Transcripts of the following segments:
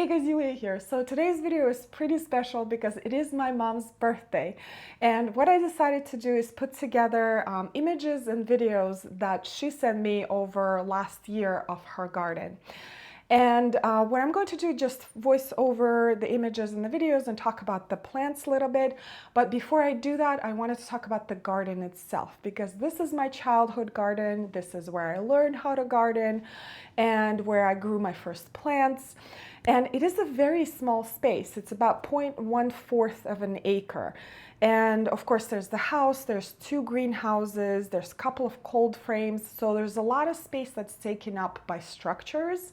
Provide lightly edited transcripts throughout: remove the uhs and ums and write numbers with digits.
Hey guys, Yulia here. So today's video is pretty special because it is my mom's birthday. And what I decided to do is put together images and videos that she sent me over last year of her garden. And what I'm going to do, just voice over the images and the videos and talk about the plants a little bit. But before I do that, I wanted to talk about the garden itself, because this is my childhood garden. This is where I learned how to garden and where I grew my first plants. And it is a very small space. It's about 0.14 of an acre. And of course, there's the house, there's two greenhouses, there's a couple of cold frames. So there's a lot of space that's taken up by structures.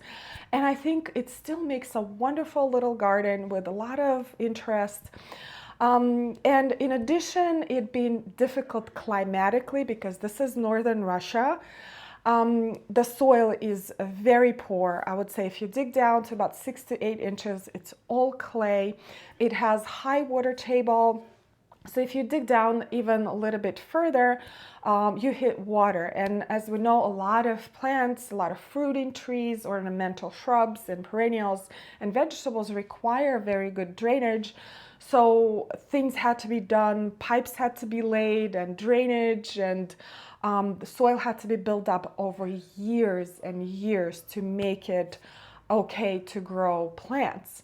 And I think it still makes a wonderful little garden with a lot of interest. And in addition, it being difficult climatically because this is northern Russia. The soil is very poor. I would say if you dig down to about 6 to 8 inches, it's all clay. It has high water table. So if you dig down even a little bit further, you hit water. And as we know, a lot of plants, a lot of fruiting trees, ornamental shrubs and perennials and vegetables require very good drainage. So things had to be done, pipes had to be laid, and drainage, and the soil had to be built up over years and years to make it okay to grow plants.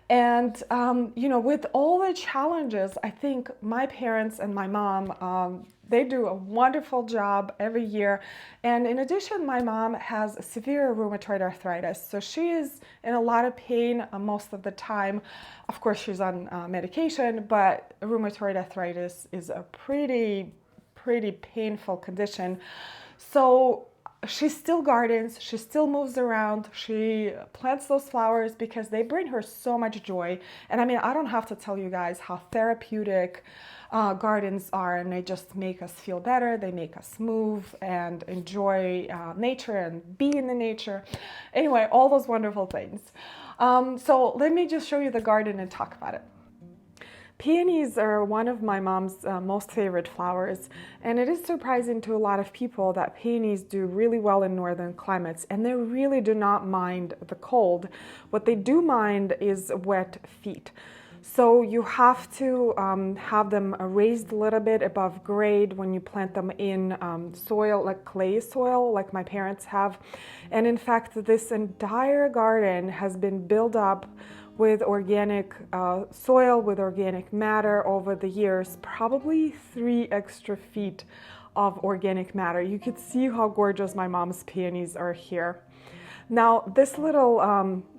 And, with all the challenges, I think my parents and my mom, they do a wonderful job every year. And in addition, my mom has severe rheumatoid arthritis. So she is in a lot of pain most of the time. Of course, she's on medication, but rheumatoid arthritis is a pretty painful condition. So she still gardens, she still moves around, she plants those flowers because they bring her so much joy. And I mean, I don't have to tell you guys how therapeutic gardens are, and they just make us feel better. They make us move and enjoy nature and be in the nature. Anyway, all those wonderful things. So let me just show you the garden and talk about it. Peonies are one of my mom's most favorite flowers, and it is surprising to a lot of people that peonies do really well in northern climates, and they really do not mind the cold. What they do mind is wet feet. So you have to have them raised a little bit above grade when you plant them in soil, like clay soil, like my parents have. And in fact, this entire garden has been built up with organic soil, with organic matter over the years, probably 3 extra feet of organic matter. You could see how gorgeous my mom's peonies are here. Now, this little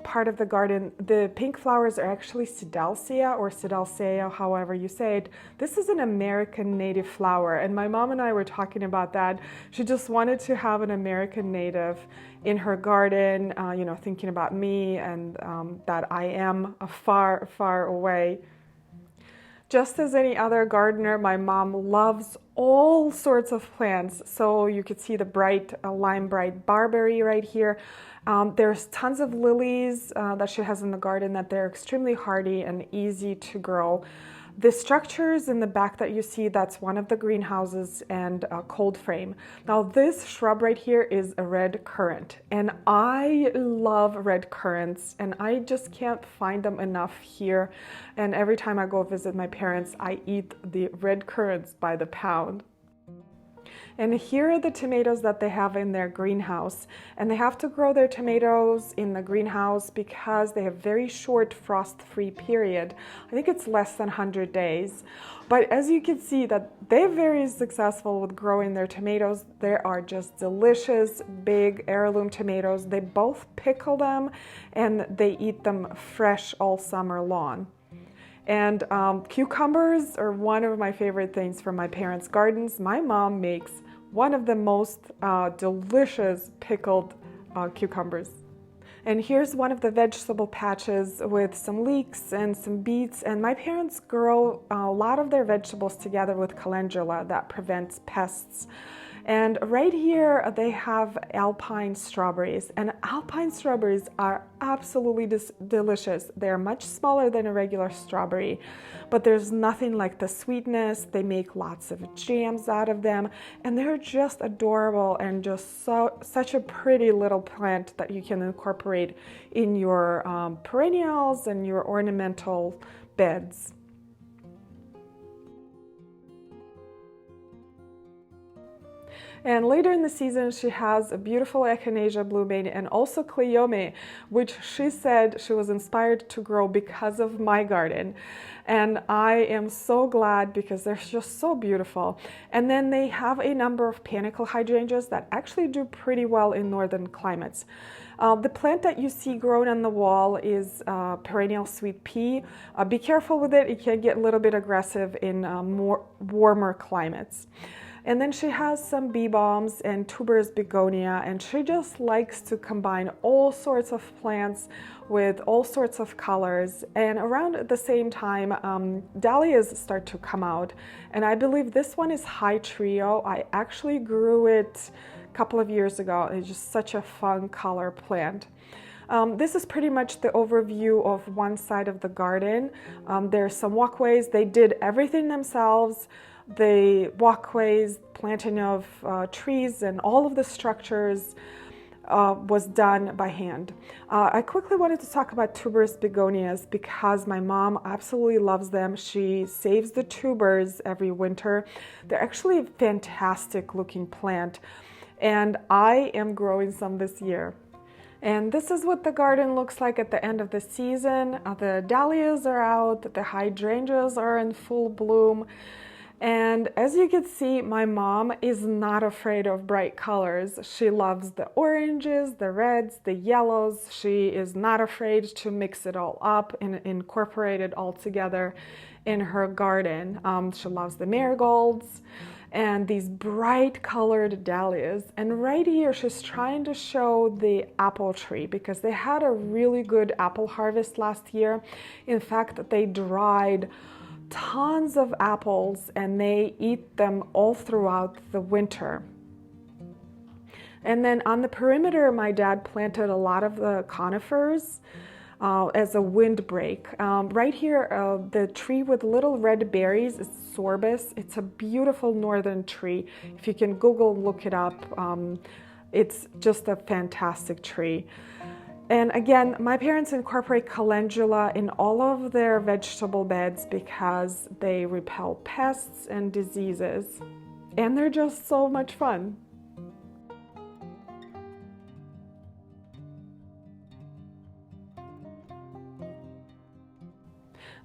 part of the garden, the pink flowers are actually Sidalcia or Sidalcea, however you say it. This is an American native flower, and my mom and I were talking about that. She just wanted to have an American native in her garden, thinking about me and that I am far, far away. Just as any other gardener, my mom loves all sorts of plants. So you could see the bright, lime bright barberry right here. There's tons of lilies that she has in the garden that they're extremely hardy and easy to grow. The structures in the back that you see, that's one of the greenhouses and a cold frame. Now this shrub right here is a red currant, and I love red currants, and I just can't find them enough here. And every time I go visit my parents, I eat the red currants by the pound. And here are the tomatoes that they have in their greenhouse. And they have to grow their tomatoes in the greenhouse because they have very short frost-free period. I think it's less than 100 days. But as you can see that they're very successful with growing their tomatoes. They are just delicious, big heirloom tomatoes. They both pickle them and they eat them fresh all summer long. And cucumbers are one of my favorite things from my parents' gardens. My mom makes one of the most delicious pickled cucumbers. And here's one of the vegetable patches with some leeks and some beets. And my parents grow a lot of their vegetables together with calendula that prevents pests. And right here they have alpine strawberries, and alpine strawberries are absolutely delicious. They're much smaller than a regular strawberry, but there's nothing like the sweetness. They make lots of jams out of them, and they're just adorable and just such a pretty little plant that you can incorporate in your perennials and your ornamental beds. And later in the season, she has a beautiful echinacea blooming and also cleome, which she said she was inspired to grow because of my garden. And I am so glad because they're just so beautiful. And then they have a number of panicle hydrangeas that actually do pretty well in northern climates. The plant that you see growing on the wall is perennial sweet pea. Be careful with it. It can get a little bit aggressive in more warmer climates. And then she has some bee balms and tuberous begonia, and she just likes to combine all sorts of plants with all sorts of colors. And around the same time, dahlias start to come out. And I believe this one is High Trio. I actually grew it a couple of years ago. It's just such a fun color plant. This is pretty much the overview of one side of the garden. There's some walkways. They did everything themselves. The walkways, planting of trees, and all of the structures was done by hand. I quickly wanted to talk about tuberous begonias because my mom absolutely loves them. She saves the tubers every winter. They're actually a fantastic looking plant, and I am growing some this year. And this is what the garden looks like at the end of the season. The dahlias are out, the hydrangeas are in full bloom. And as you can see, my mom is not afraid of bright colors. She loves the oranges, the reds, the yellows. She is not afraid to mix it all up and incorporate it all together in her garden. She loves the marigolds and these bright colored dahlias. And right here, she's trying to show the apple tree because they had a really good apple harvest last year. In fact, they dried tons of apples and they eat them all throughout the winter. And then on the perimeter, my dad planted a lot of the conifers as a windbreak. Right here, the tree with little red berries is sorbus. It's a beautiful northern tree. If you can Google, look it up. It's just a fantastic tree. And again, my parents incorporate calendula in all of their vegetable beds because they repel pests and diseases. And they're just so much fun.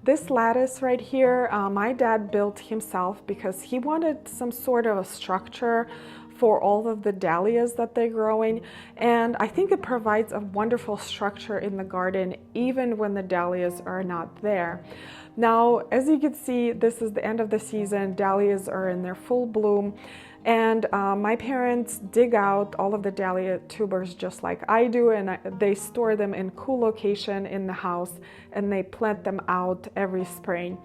This lattice right here, my dad built himself because he wanted some sort of a structure for all of the dahlias that they're growing, and I think it provides a wonderful structure in the garden even when the dahlias are not there. Now, as you can see, this is the end of the season. Dahlias are in their full bloom, and my parents dig out all of the dahlia tubers just like I do, and they store them in cool location in the house, and they plant them out every spring.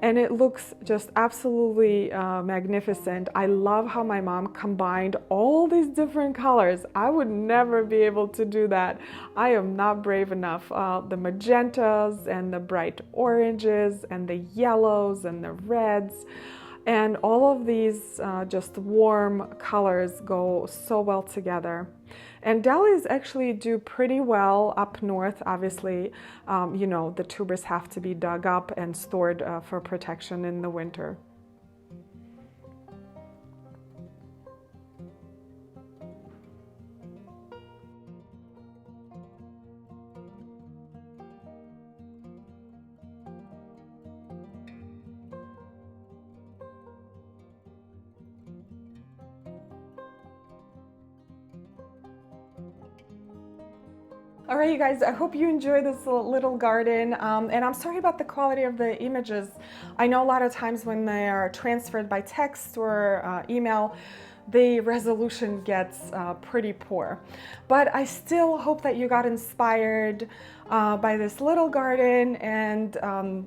And it looks just absolutely magnificent. I love how my mom combined all these different colors. I would never be able to do that. I am not brave enough. The magentas and the bright oranges and the yellows and the reds. And all of these just warm colors go so well together. And dahlias actually do pretty well up north. Obviously, you know, the tubers have to be dug up and stored for protection in the winter. All right, you guys, I hope you enjoy this little garden, and I'm sorry about the quality of the images. I know a lot of times when they are transferred by text or email, the resolution gets pretty poor. But I still hope that you got inspired by this little garden, and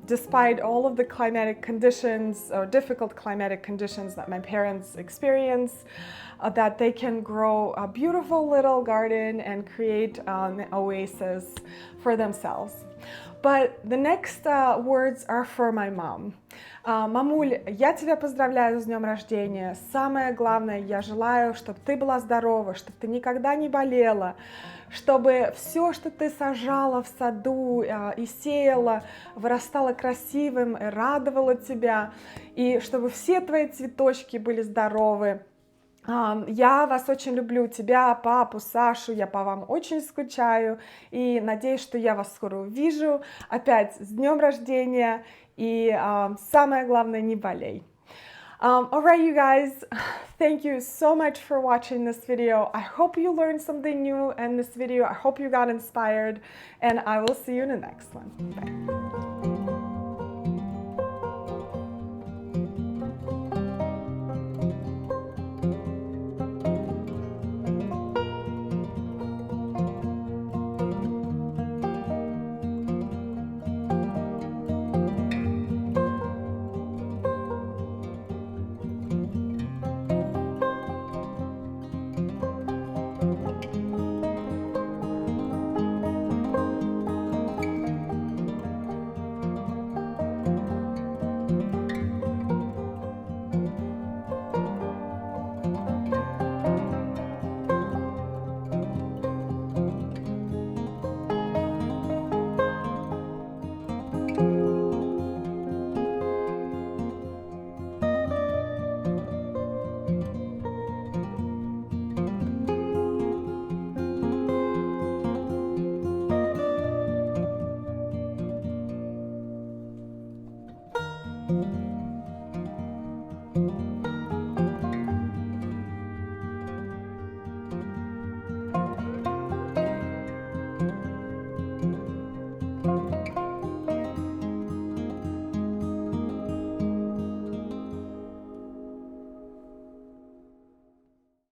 despite all of the climatic conditions or difficult climatic conditions that my parents experience, that they can grow a beautiful little garden and create an oasis for themselves. But the next words are for my mom. Мамуль, я тебя поздравляю с днем рождения. Самое главное, я желаю, чтобы ты была здорова, чтобы ты никогда не болела, чтобы все, что ты сажала в саду и сеяла, вырастало красивым и радовало тебя, и чтобы все твои цветочки были здоровы. Я вас очень люблю, тебя, папу, Сашу, я по вам очень скучаю и надеюсь, что я вас скоро увижу. Опять с днем рождения, и самое главное, не болей. Alright, you guys, thank you so much for watching this video. I hope you learned something new in this video. I hope you got inspired, and I will see you in the next one. Bye.